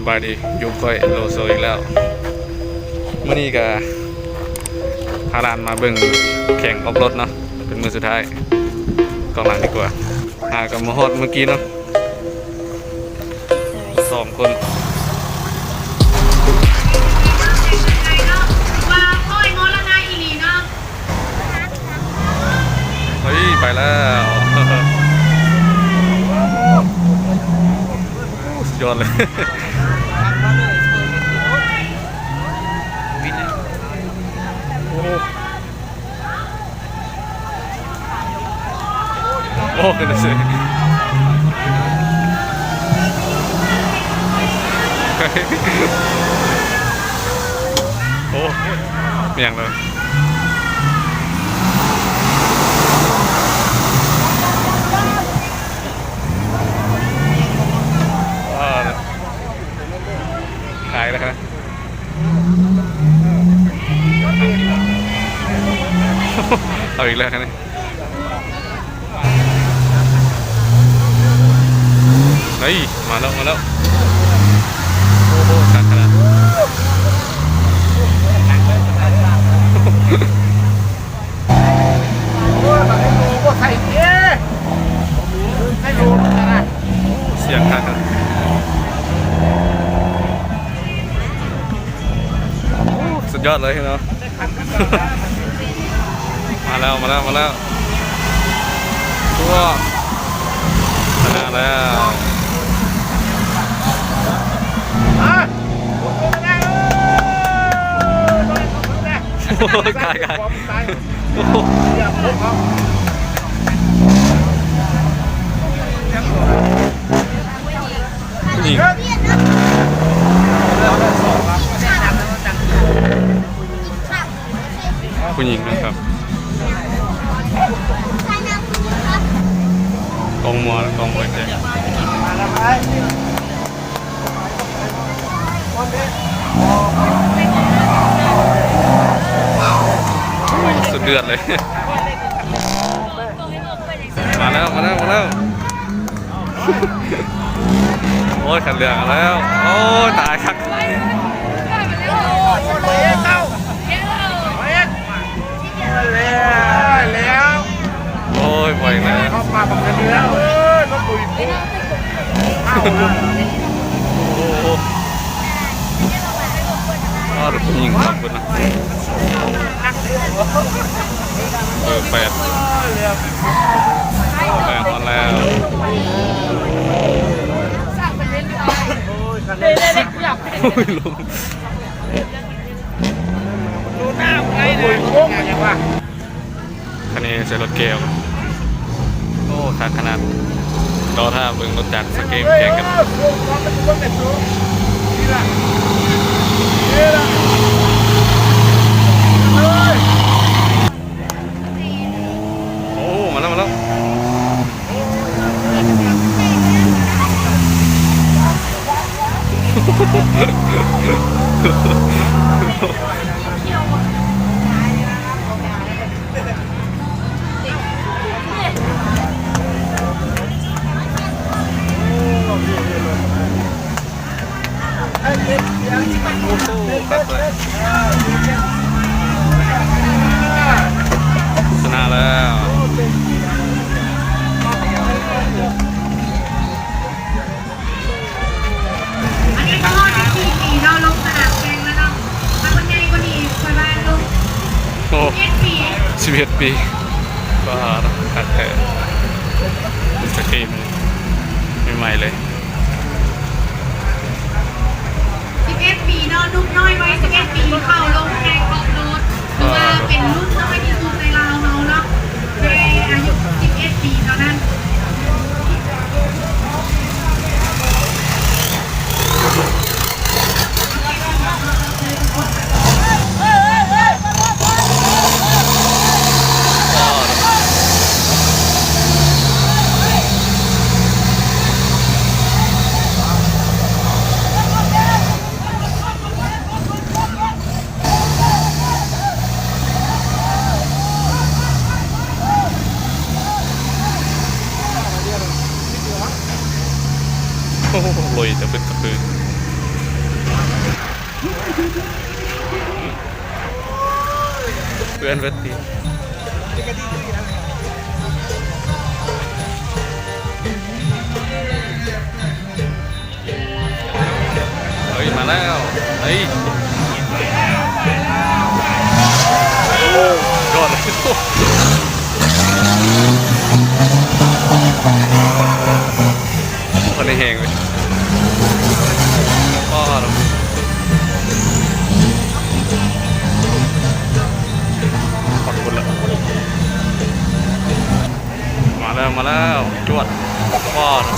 บายดีอยู่ก้อยโลโซอีกแล้วเมื่อนี้ก็พาลานมาเบิ่งแข่งออฟโรดเนาะเป็นมือสุดท้ายกองหลังดีกว่าหากับมาฮอดเมื่อกี้เนาะ2 คนเฮ้ยไปแล้วสุดยอดเลยโอ้กันเลยโอ้เมียงเลยขายแล้วครับเอาอีกแล้วครับนี่เฮ้ยมาแล้วโอ้โหขาดขนาดเสียงขาดกันสุดยอดเลยเนาะมาแล้วตัวชนะแล้วโอ้ยกายนี่ผู้หญิงนะครับกองมัวกองมวยเจ๊สุดเดือดเลยมาแล้วโอ้ยขันเหลืองแล้วโอ้ยตายครับโอ้ยปล่อยนะเข้ามาบังกันแล้วรถปุ๋ยปุ๊บโอ้โหรถยิงขอบคุณนะ8แรงฮอนแล้วโอ้ยลุงดูหน้าไงเลยคันนี้ใช้รถเกลโอ้ขาดขนาดรอถ้าเบิ่งรถจักรสเกมแข่งกันโอ้มาแล้วชนะแล้วอันนี้ก็ที่4เราลงสนามแข่งแล้วเนาะถ้าคนใหญ่กว่านี้ไปบ้านลง11 ปีก็ขัดแท้สเกมใหม่ๆเลย11 ปีเนาะลูกน้อยไว้11 ปีเข้าลงแข่งออกรถเพราะว่าเป็นรุ่นน้อยที่สุดในลาวเราเนาะในอายุ11 ปีเท่านั้นโอ้โหลอยจะเป็นตะปืน เพื่อนเวทีเฮ้ยมาแล้วเฮ้ยโดนเลยคนในแหงเลยป้อเราขอบคุณละมาแล้วจวดป้อเรา